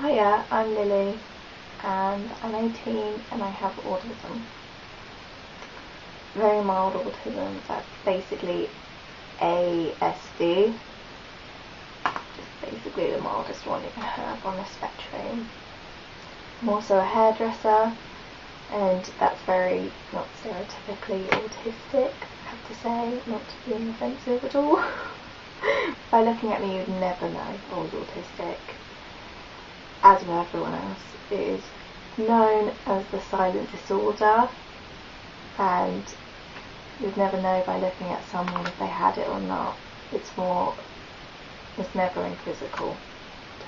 Hiya, I'm Lily and I'm 18 and I have autism. Very mild autism, that's basically ASD. Just basically the mildest one you can have on the spectrum. I'm also a hairdresser and that's very not stereotypically autistic, I have to say, not being offensive at all. By looking at me you'd never know I was autistic. As with everyone else, it is known as the silent disorder, and you'd never know by looking at someone if they had it or not. It's never in physical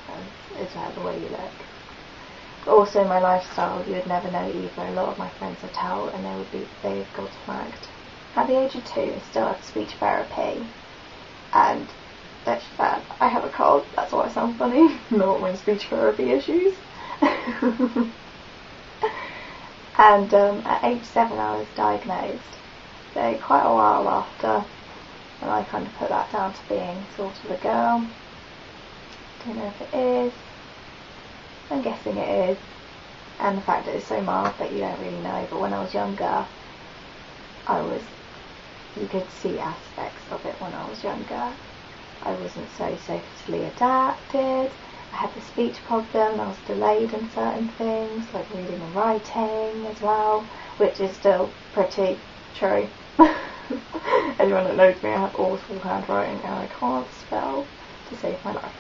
terms, it's the way you look. But also my lifestyle, you would never know either. A lot of my friends would tell and they've got flagged. At the age of 2, I still have speech therapy, and I have a cold, that's why I sound funny, not my speech therapy issues. And at age 7 I was diagnosed, so quite a while after, and I kind of put that down to being sort of a girl. Don't know if it is, I'm guessing it is, and the fact that it's so mild that you don't really know, but when I was younger, you could see aspects of it when I was younger. I wasn't so socially adapted, I had the speech problem, I was delayed in certain things, like reading and writing as well, which is still pretty true. Anyone that knows me, I have awful handwriting and I can't spell to save my life.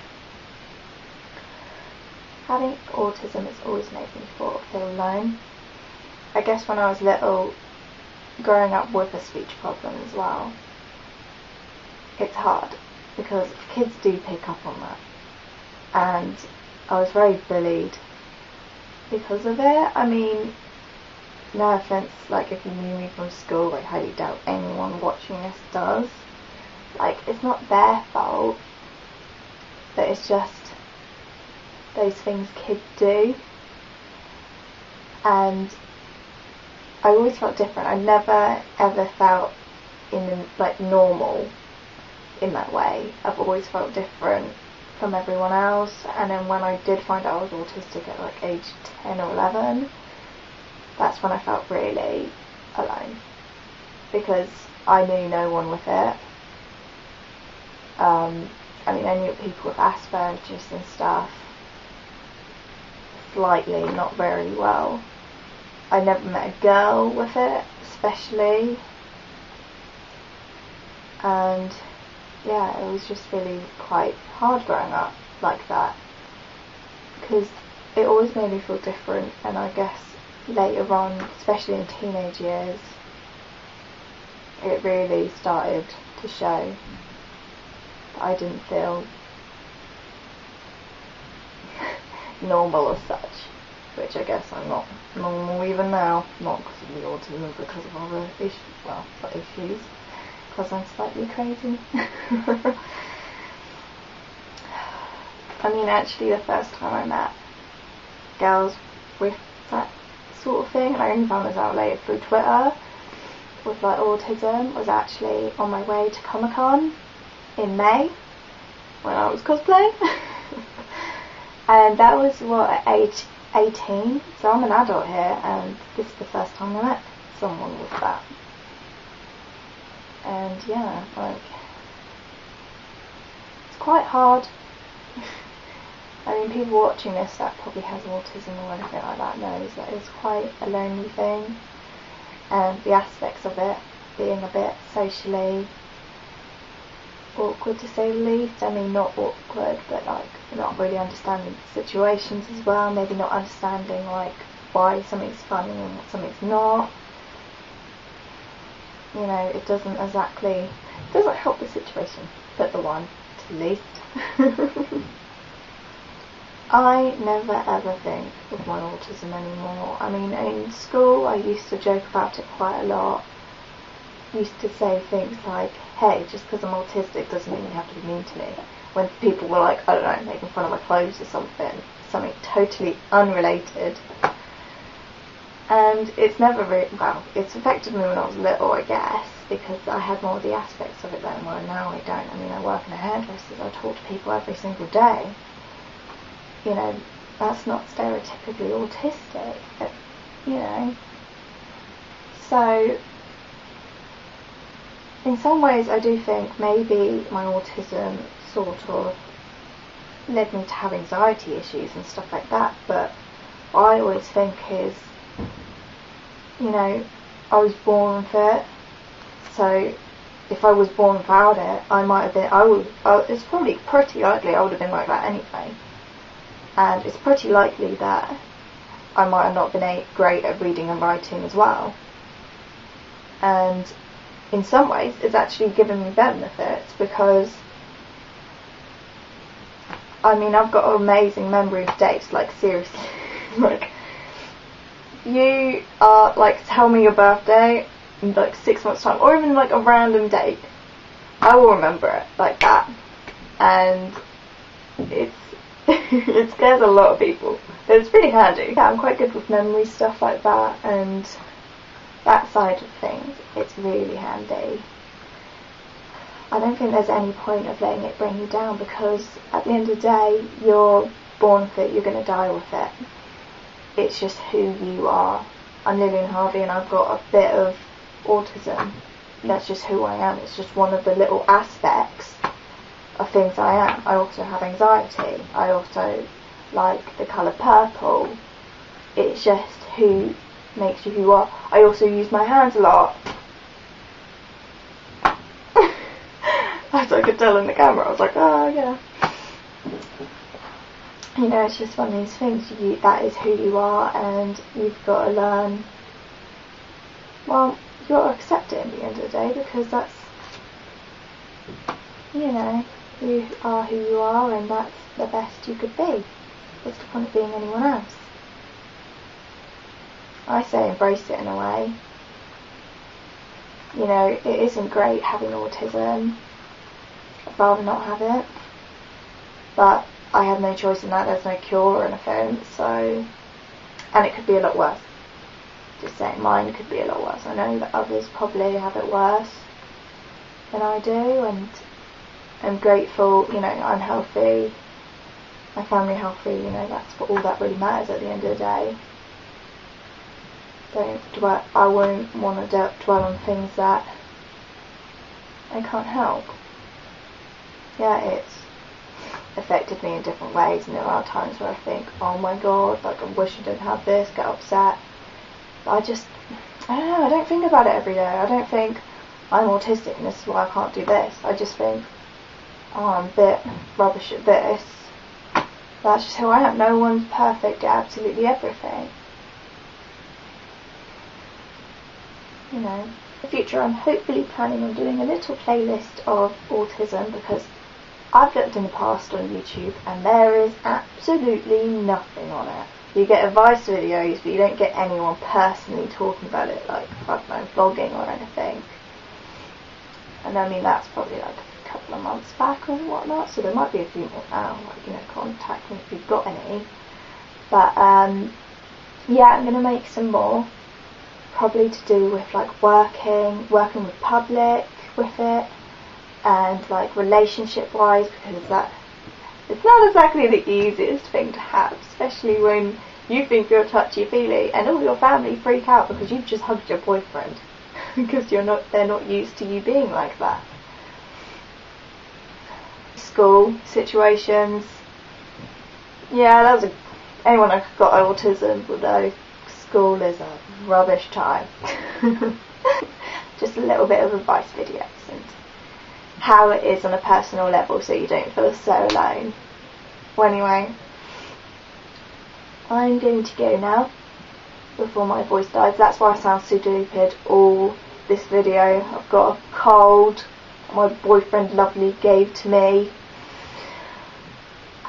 Having autism has always made me feel alone. I guess when I was little, growing up with a speech problem as well, it's hard because kids do pick up on that, and I was very bullied because of it. I mean, no offense, like if you knew me from school, I highly doubt anyone watching this does. Like, it's not their fault, but it's just those things kids do, and I always felt different. I never ever felt normal in that way. I've always felt different from everyone else, and then when I did find out I was autistic at like age 10 or 11, that's when I felt really alone, because I knew no one with it. I knew people with Asperger's and stuff slightly, not very well. I never met a girl with it, especially, and yeah, it was just really quite hard growing up like that, because it always made me feel different, and I guess later on, especially in teenage years, it really started to show that I didn't feel normal as such, which I guess I'm not normal even now, not because of the autism, but because of other issues, because I'm slightly crazy. I mean, actually the first time I met girls with that sort of thing, and I only found this out later through Twitter, with like autism, was actually on my way to Comic-Con in May when I was cosplaying. And that was at age 18, so I'm an adult here, and this is the first time I met someone with that. And yeah, like, it's quite hard. I mean, people watching this that probably has autism or anything like that knows that it's quite a lonely thing, and the aspects of it being a bit socially awkward to say the least. I mean, not awkward, but like not really understanding situations as well, maybe not understanding like why something's funny and something's not. You know, it doesn't help the situation, but the one to the least. I never ever think of my autism anymore. I mean, in school I used to joke about it quite a lot. Used to say things like, hey, just because I'm autistic doesn't mean you have to be mean to me. When people were like, I don't know, making fun of my clothes or something totally unrelated. And it's never it's affected me when I was little, I guess, because I had more of the aspects of it then, where now I don't. I mean, I work in a hairdresser, I talk to people every single day. You know, that's not stereotypically autistic, you know. So in some ways I do think maybe my autism sort of led me to have anxiety issues and stuff like that, but what I always think is, you know, I was born with it, so if I was born without it, I might have been, it's probably pretty likely I would have been like that anyway, and it's pretty likely that I might have not been great at reading and writing as well, and in some ways it's actually given me benefits, because I mean, I've got an amazing memory of dates, like seriously. Like, you are, like, tell me your birthday in like 6 months time, or even like a random date, I will remember it like that, and it's it scares a lot of people, but it's pretty handy. Yeah, I'm quite good with memory stuff like that, and that side of things, it's really handy. I don't think there's any point of letting it bring you down, because at the end of the day, you're born with it, you're going to die with it. It's just who you are. I'm Lillian Harvey and I've got a bit of autism. That's just who I am. It's just one of the little aspects of things I am. I also have anxiety. I also like the colour purple. It's just who makes you who you are. I also use my hands a lot. As I could tell in the camera, I was like, oh yeah. You know, it's just one of these things, that is who you are, and you've got to learn, well, you've got to accept it at the end of the day, because that's, you know, you are who you are, and that's the best you could be. What's the point of being anyone else? I say embrace it in a way. You know, it isn't great having autism. I'd rather not have it, but I have no choice in that. There's no cure or anything, so, and it could be a lot worse. Just saying, mine could be a lot worse. I know that others probably have it worse than I do, and I'm grateful, you know, I'm healthy, my family healthy, you know, that's what all that really matters at the end of the day. I won't want to dwell on things that I can't help. Yeah, it's affected me in different ways, and there are times where I think, oh my god, like, I wish I didn't have this, get upset. But I don't know, I don't think about it every day. I don't think I'm autistic and this is why I can't do this. I just think, oh, I'm a bit rubbish at this. That's just who I am. No one's perfect at absolutely everything. You know, in the future I'm hopefully planning on doing a little playlist of autism, because I've looked in the past on YouTube and there is absolutely nothing on it. You get advice videos, but you don't get anyone personally talking about it, like, I don't know, vlogging or anything. And I mean, that's probably like a couple of months back or whatnot, so there might be a few more now, like, you know, contact me if you've got any. But yeah, I'm going to make some more, probably to do with like working with public with it, and like relationship wise, because it's not exactly the easiest thing to have, especially when you think you're touchy-feely and all your family freak out because you've just hugged your boyfriend because they're not used to you being like that. School situations, yeah, anyone who's got autism will know school is a rubbish time. Just a little bit of advice videos and how it is on a personal level, so you don't feel so alone. Well, anyway, I'm going to go now before my voice dies. That's why I sound so stupid all this video. I've got a cold my boyfriend lovely gave to me,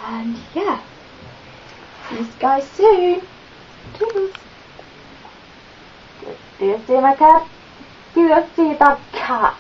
and yeah, see you guys soon. Cheers. Do you see my cat? Do you see that cat?